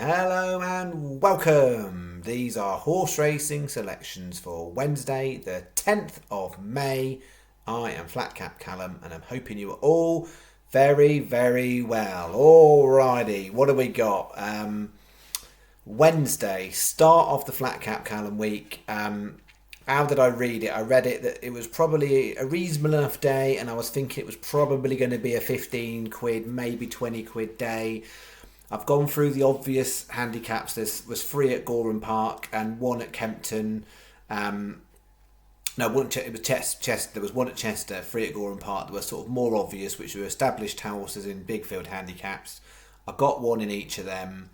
Hello and welcome. These are horse racing selections for Wednesday, the 10th of May. I am Flatcap Callum and I'm hoping you are all very, very well. Alrighty, what have we got? Wednesday, start of the Flatcap Callum week. How did I read it? I read it that it was probably a reasonable enough day, and I was thinking it was probably going to be a 15 quid, maybe 20 quid day. I've gone through the obvious handicaps. There was 3 at Gowran Park and 1 at Kempton. No, one it was Chester. There was 1 at Chester, 3 at Gowran Park. That were sort of more obvious, which were established horses in big field handicaps. I got 1 in each of them.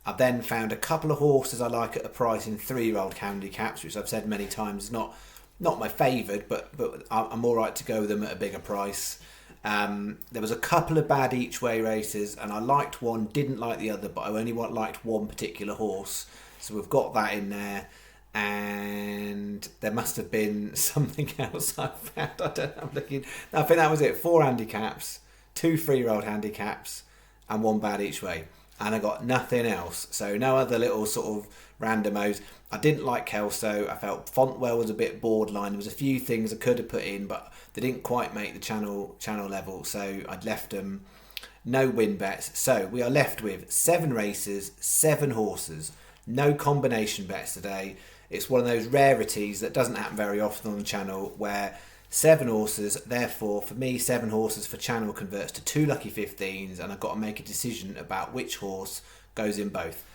I then found a couple of horses I like at a price in 3-year-old handicaps, which I've said many times is not my favoured, but I'm all right to go with them at a bigger price. There was a couple of bad each way races, and I liked one, didn't like the other, but I only liked one particular horse. So we've got that in there, and there must have been something else I found. I don't know. I'm looking. I think that was it. 4 handicaps, 2 3-year-old handicaps, and 1 bad each way. And I got nothing else. So no other little sort of randomos. I didn't like Kelso. I felt Fontwell was a bit borderline. There was a few things I could have put in, but they didn't quite make the channel level. So I'd left them no win bets. So we are left with 7 races, 7 horses. No combination bets today. It's one of those rarities that doesn't happen very often on the channel where 7 horses, therefore for me 7 horses for channel converts to 2 lucky 15s, and I've got to make a decision about which horse goes in both.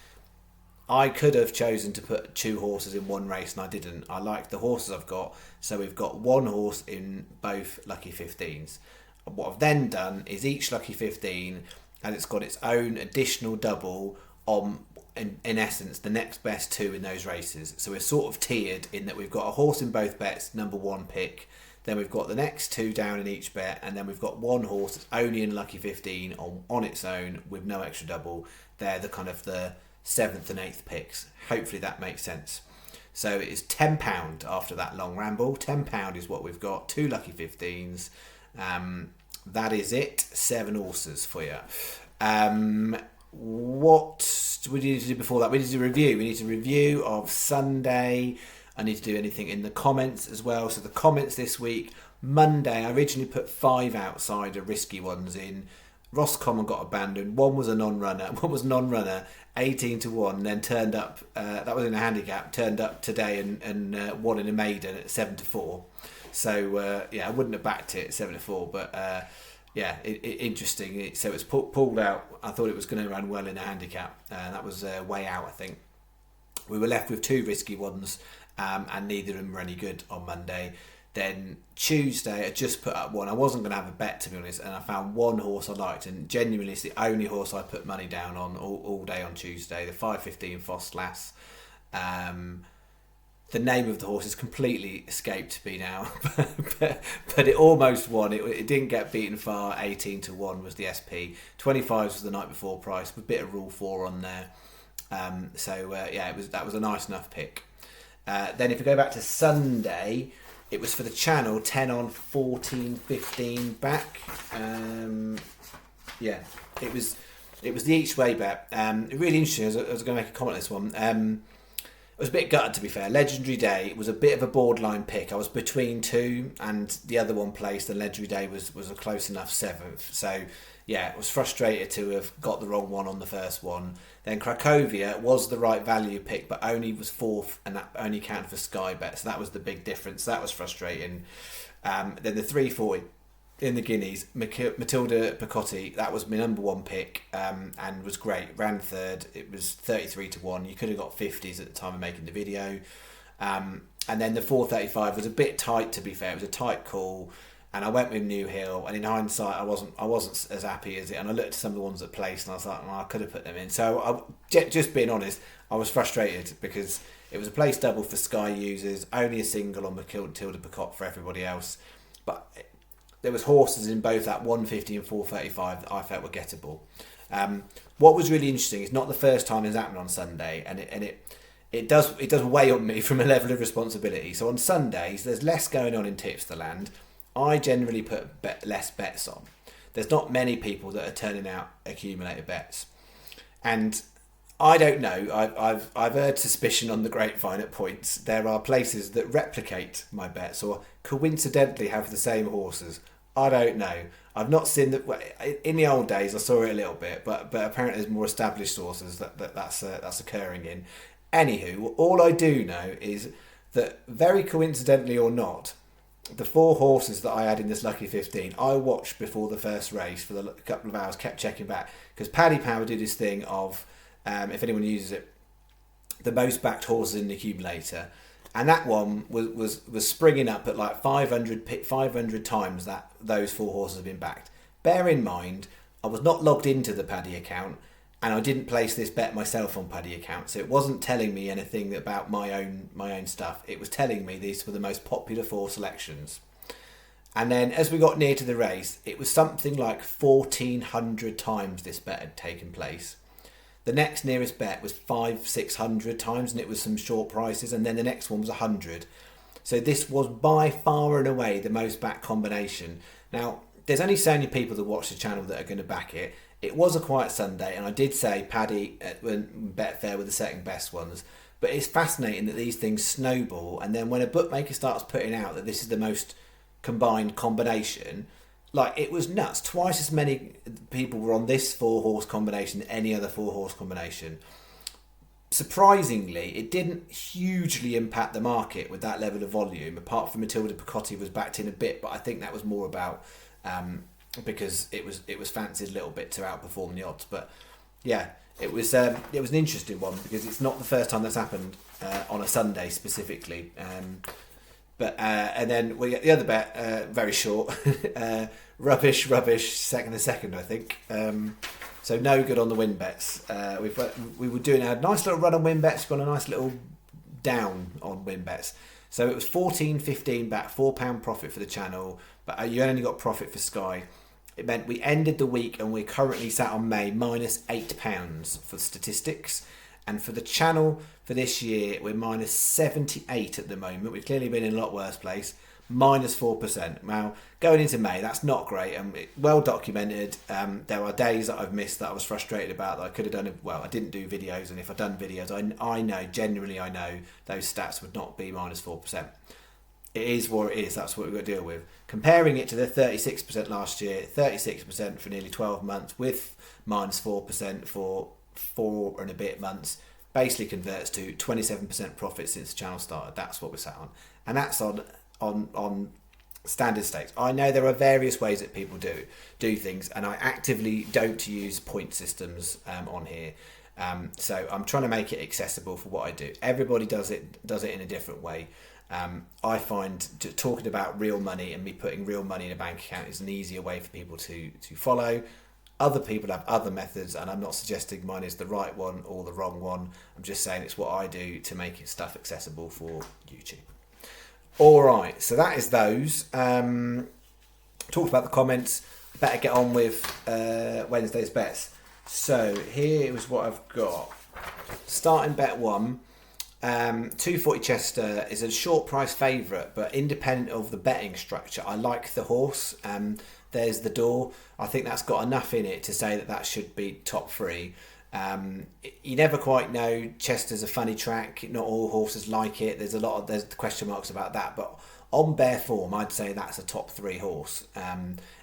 I could have chosen to put 2 horses in one race and I didn't. I like the horses I've got, so we've got 1 horse in both lucky 15s. What I've then done is each lucky 15 and it's got its own additional double on, in essence, the next best 2 in those races. So we're sort of tiered in that we've got a horse in both bets, number 1 pick. Then we've got the next 2 down in each bet, and then we've got 1 horse that's only in lucky 15 on its own with no extra double. They're the kind of the 7th and 8th picks. Hopefully that makes sense. So it is £10 after that long ramble. £10 is what we've got. 2 lucky 15s. That is it. 7 horses for you. What do we need to do before that? We need to review. We need a review of Sunday. I need to do anything in the comments as well. So the comments this week, Monday, I originally put 5 outsider risky ones in. Roscommon got abandoned. One was a non-runner, 18 to 1, then turned up, that was in a handicap, turned up today and won in a maiden at 7 to 4. So, I wouldn't have backed it at 7 to 4, but interesting. So it's pulled out. I thought it was going to run well in a handicap. That was way out, I think. We were left with 2 risky ones. And neither of them were any good on Monday. Then Tuesday, I just put up 1. I wasn't going to have a bet, to be honest, and I found 1 horse I liked, and genuinely it's the only horse I put money down on all day on Tuesday, the 5:15 Foss Lass. The name of the horse has completely escaped me now, but it almost won. It didn't get beaten far. 18 to 1 was the SP. 25s was the night before price, with a bit of Rule 4 on there. That was a nice enough pick. Then if we go back to Sunday, it was for the channel 10 on 14, 15 back. It was the each way bet. Really interesting. I was going to make a comment on this one. I was a bit gutted, to be fair. Legendary Day, it was a bit of a borderline pick. I was between 2 and the other one placed, and Legendary Day was a close enough 7th. So I was frustrated to have got the wrong one on the first one. Then Cracovia was the right value pick, but only was 4th, and that only counted for Sky Bet. So that was the big difference. That was frustrating. Then the 340 in the Guineas, Matilda Picotti, that was my number 1 pick, and was great. Ran 3rd. It was 33 to 1. You could have got 50s at the time of making the video. And then the 435 was a bit tight, to be fair. It was a tight call. And I went with New Hill, and in hindsight, I wasn't as happy as it. And I looked at some of the ones that placed, and I was like, I could have put them in. So, just being honest, I was frustrated because it was a place double for Sky users, only a single on Matilda Picotte for everybody else. But there was horses in both that 150 and 435 that I felt were gettable. What was really interesting is not the first time it's happened on Sunday, and it does weigh on me from a level of responsibility. So on Sundays, there's less going on in Tipster Land. I generally put less bets on. There's not many people that are turning out accumulated bets. And I don't know. I've heard suspicion on the grapevine at points. There are places that replicate my bets or coincidentally have the same horses. I don't know. I've not seen that in the old days. I saw it a little bit, but apparently there's more established sources that's occurring in. Anywho, all I do know is that very coincidentally or not, the 4 horses that I had in this Lucky 15, I watched before the first race for a couple of hours, kept checking back because Paddy Power did his thing of. If anyone uses it, the most backed horses in the accumulator, and that one was springing up at like 500 times that those 4 horses have been backed. Bear in mind, I was not logged into the Paddy account, and I didn't place this bet myself on Paddy account, so it wasn't telling me anything about my own stuff. It was telling me these were the most popular 4 selections. And then as we got near to the race, it was something like 1,400 times this bet had taken place. The next nearest bet was 500-600 times, and it was some short prices, and then the next one was 100. So this was by far and away the most backed combination. Now, there's only so many people that watch the channel that are going to back it. It was a quiet Sunday, and I did say Paddy and Betfair were the second best ones. But it's fascinating that these things snowball, and then when a bookmaker starts putting out that this is the most combined combination, like, it was nuts. Twice as many people were on this 4-horse combination than any other 4-horse combination. Surprisingly, it didn't hugely impact the market with that level of volume, apart from Matilda Picotti was backed in a bit, but I think that was more about because it was fancied a little bit to outperform the odds. But yeah, it was an interesting one because it's not the first time that's happened on a Sunday specifically. And then we get the other bet, very short. Rubbish, second, I think. So no good on the win bets. We were doing a nice little run on win bets, got a nice little down on win bets. So it was 14.15 back, £4 profit for the channel, but you only got profit for Sky. It meant we ended the week and we're currently sat on May minus £8 for statistics. And for the channel for this year, we're minus 78 at the moment. We've clearly been in a lot worse place. Minus 4%. Now, going into May, that's not great. Well documented. There are days that I've missed that I was frustrated about that I could have done. Well, I didn't do videos, and if I'd done videos, I know, genuinely I know, those stats would not be minus 4%. It is what it is. That's what we've got to deal with. Comparing it to the 36% last year, 36% for nearly 12 months with minus 4% for 4 and a bit months, basically converts to 27% profit since the channel started. That's what we're sat on, and that's on standard stakes. I know there are various ways that people do things, and I actively don't use point systems on here. So I'm trying to make it accessible for what I do. Everybody does it in a different way. I find talking about real money and me putting real money in a bank account is an easier way for people to follow. Other people have other methods, and I'm not suggesting mine is the right one or the wrong one. I'm just saying it's what I do to make stuff accessible for YouTube. All right, so that is those. Talked about the comments. Better get on with Wednesday's bets. So here is what I've got. Starting bet 1. 240 Chester is a short price favourite, but independent of the betting structure, I like the horse. There's the door. I think that's got enough in it to say that should be top 3. You never quite know. Chester's a funny track. Not all horses like it. There's question marks about that. But on bare form, I'd say that's a top 3 horse.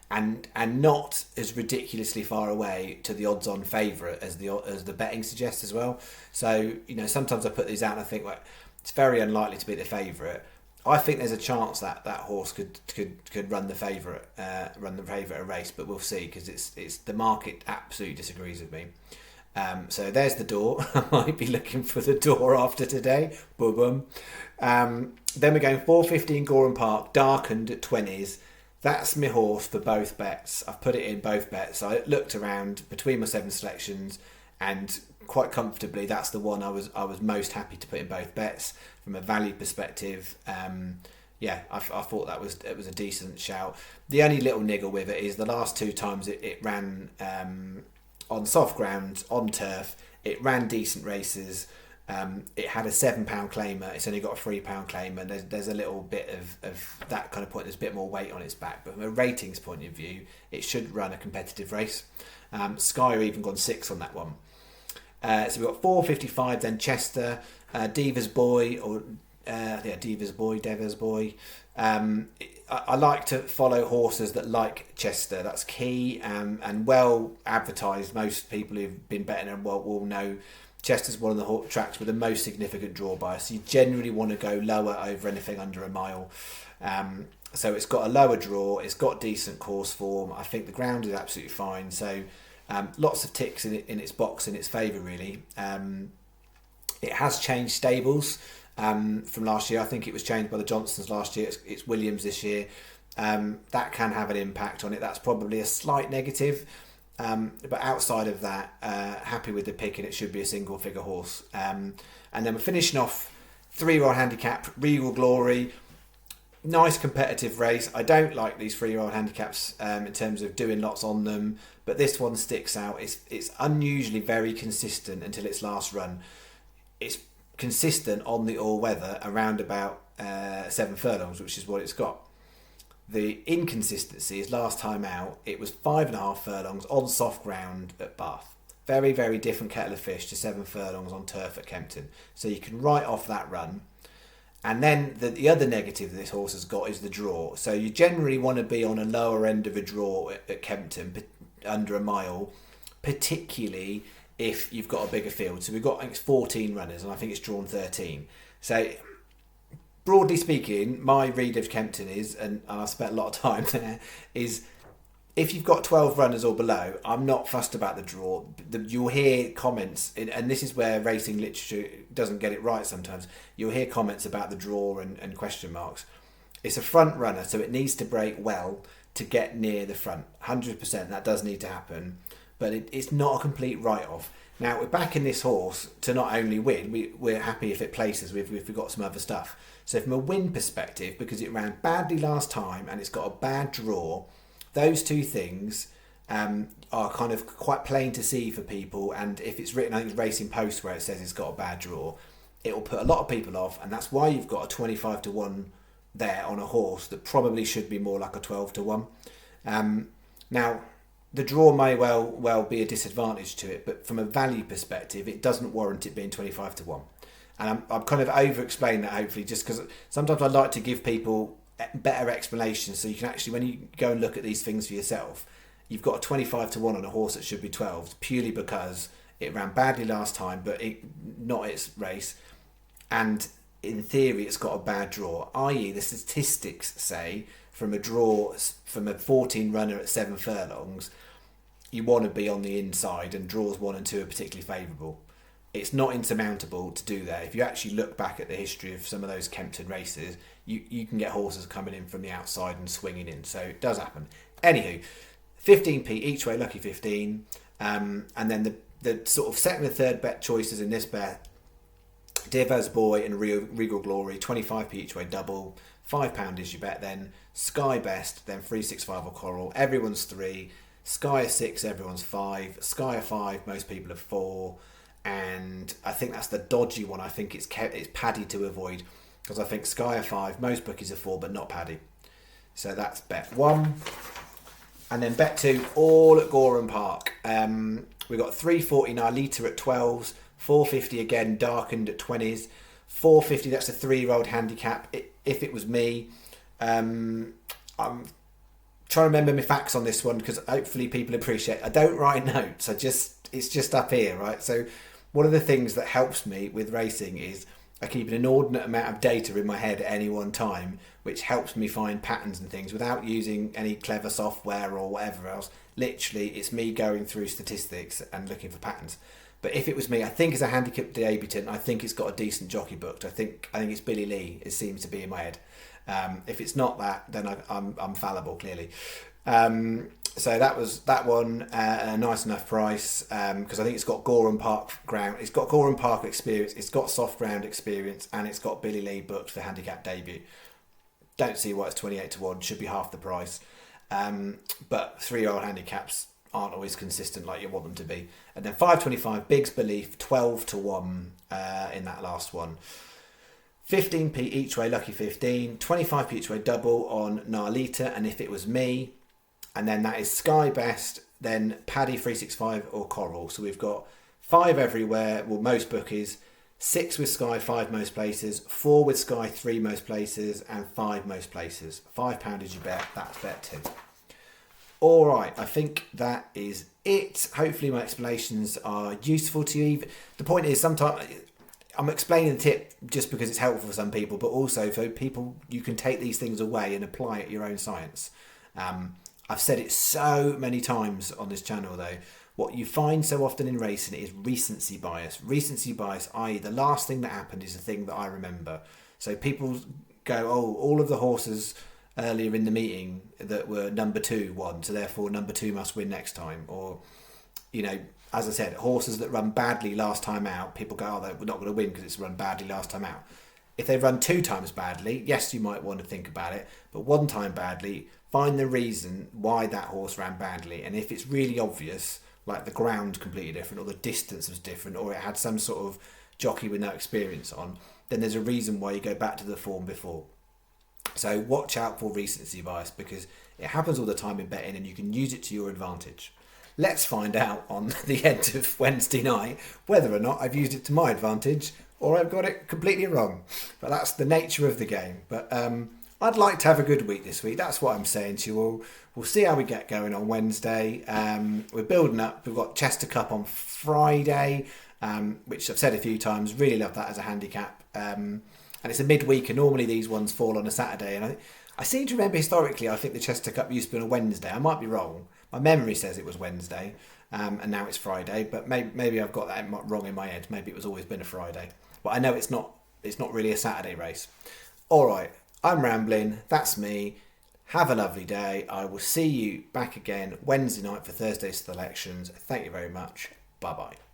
And not as ridiculously far away to the odds-on favourite as the betting suggests as well. So sometimes I put these out and I think, well, it's very unlikely to be the favourite. I think there's a chance that horse could run the favourite a race, but we'll see because it's the market absolutely disagrees with me. So there's the door. I might be looking for the door after today. Boom. Then we're going 4.15 Gowran Park, darkened at 20s. That's my horse for both bets. I've put it in both bets. I looked around between my 7 selections, and quite comfortably, that's the one I was most happy to put in both bets from a value perspective. I thought it was a decent shout. The only little niggle with it is the last 2 times it ran on soft ground, on turf. It ran decent races. It had a £7 claimer. It's only got a £3 claimer. There's a little bit of that kind of point. There's a bit more weight on its back. But from a ratings point of view, it should run a competitive race. Sky have even gone 6 on that one. So we've got 4.55 then Chester, Divas Boy, or Devers Boy. I like to follow horses that like Chester. That's key, and well advertised. Most people who've been betting and will know Chester's one of the tracks with the most significant draw bias. So you generally want to go lower over anything under a mile. So it's got a lower draw. It's got decent course form. I think the ground is absolutely fine. So lots of ticks in its box in its favour, really. It has changed stables from last year. I think it was changed by the Johnsons last year. It's Williams this year. That can have an impact on it. That's probably a slight negative. But outside of that, happy with the pick, and it should be a single figure horse. And then we're finishing off 3-year-old handicap, Regal Glory. Nice competitive race. I don't like these 3-year-old handicaps in terms of doing lots on them, but this one sticks out. It's unusually very consistent until its last run. It's consistent on the all-weather around about 7 furlongs, which is what it's got. The inconsistency is last time out, it was 5.5 furlongs on soft ground at Bath. Very, very different kettle of fish to 7 furlongs on turf at Kempton. So you can write off that run. And then the other negative that this horse has got is the draw. So you generally want to be on a lower end of a draw at Kempton, under a mile, particularly if you've got a bigger field. So we've got, I think it's 14 runners, and I think it's drawn 13. So broadly speaking, my read of Kempton is, and I spent a lot of time there, is if you've got 12 runners or below, I'm not fussed about the draw. You'll hear comments, and this is where racing literature doesn't get it right sometimes. You'll hear comments about the draw and question marks. It's a front runner, so it needs to break well to get near the front. 100%, that does need to happen. But it's not a complete write-off. Now, we're backing this horse to not only win, we're happy if it places, if we've got some other stuff. So from a win perspective, because it ran badly last time and it's got a bad draw, those two things are kind of quite plain to see for people. And if it's written, I think it's Racing Post where it says it's got a bad draw, it will put a lot of people off. And that's why you've got a 25 to 1 there on a horse that probably should be more like a 12 to 1. Now, the draw may well be a disadvantage to it, but from a value perspective, it doesn't warrant it being 25 to 1. And I'm kind of over-explaining that, hopefully, just because sometimes I like to give people better explanations, so you can actually, when you go and look at these things for yourself, you've got a 25 to 1 on a horse that should be 12, purely because it ran badly last time, but not its race, and in theory it's got a bad draw, i.e. the statistics say from a draw, from a 14 runner at 7 furlongs, you want to be on the inside, and draws 1 and 2 are particularly favourable. It's not insurmountable to do that. If you actually look back at the history of some of those Kempton races, you can get horses coming in from the outside and swinging in. So it does happen. Anywho, 15p each way, lucky 15. And then the sort of second and third bet choices in this bet, Divas Boy and Regal Glory, 25p each way double. £5 is your bet then. Sky Best, then 365 or Coral. Everyone's 3. Sky are 6, everyone's 5. Sky are 5, most people are 4. And I think that's the dodgy one. I think it's Paddy to avoid, because I think Sky are 5, most bookies are 4, but not Paddy. So that's bet 1. And then bet 2, all at Gowran Park. We've got 3.40 Narlita at 12s, 4.50 again, darkened at 20s, 4.50, that's a 3-year-old handicap. If it was me, I'm trying to remember my facts on this one, because hopefully people appreciate I don't write notes. It's just up here, right? So one of the things that helps me with racing is I keep an inordinate amount of data in my head at any one time, which helps me find patterns and things without using any clever software or whatever else. Literally, it's me going through statistics and looking for patterns. But if it was me, I think as a handicap debutant, I think it's got a decent jockey booked. I think it's Billy Lee. It seems to be in my head. If it's not that, then I'm fallible, clearly. So that was that one, a nice enough price, because I think it's got Gowran Park ground, it's got Gowran Park experience, it's got soft ground experience, and it's got Billy Lee booked for handicap debut. Don't see why it's 28 to 1, should be half the price. But 3-year-old handicaps aren't always consistent like you want them to be. And then 5.25, Big's Belief, 12 to 1 in that last one. 15p each way, lucky 15, 25p each way double on Narlita, and if it was me. And then that is Sky Best, then Paddy 365 or Coral. So we've got 5 everywhere, well, most bookies. 6 with Sky, 5 most places. 4 with Sky, 3 most places, and 5 most places. £5 is your bet. That's bet 2. All right, I think that is it. Hopefully my explanations are useful to you. The point is, sometimes I'm explaining the tip just because it's helpful for some people, but also for people, you can take these things away and apply it your own science. I've said it so many times on this channel though. What you find so often in racing is recency bias. Recency bias, i.e. the last thing that happened is the thing that I remember. So people go, oh, all of the horses earlier in the meeting that were number 2 won, so therefore number 2 must win next time. Or, you know, as I said, horses that run badly last time out, people go, oh, they're not going to win because it's run badly last time out. If they run 2 times badly, yes, you might want to think about it, but 1 time badly, find the reason why that horse ran badly. And if it's really obvious, like the ground completely different, or the distance was different, or it had some sort of jockey with no experience on, then there's a reason why you go back to the form before. So watch out for recency bias, because it happens all the time in betting and you can use it to your advantage. Let's find out on the end of Wednesday night whether or not I've used it to my advantage or I've got it completely wrong. But that's the nature of the game. But I'd like to have a good week this week. That's what I'm saying to you all. We'll see how we get going on Wednesday. We're building up. We've got Chester Cup on Friday, which I've said a few times. Really love that as a handicap. And it's a midweek, and normally these ones fall on a Saturday. And I seem to remember historically, I think the Chester Cup used to be on a Wednesday. I might be wrong. My memory says it was Wednesday, and now it's Friday. But maybe I've got that wrong in my head. Maybe it was always been a Friday. But I know it's not really a Saturday race. All right, I'm rambling. That's me. Have a lovely day. I will see you back again Wednesday night for Thursday's selections. Thank you very much. Bye-bye.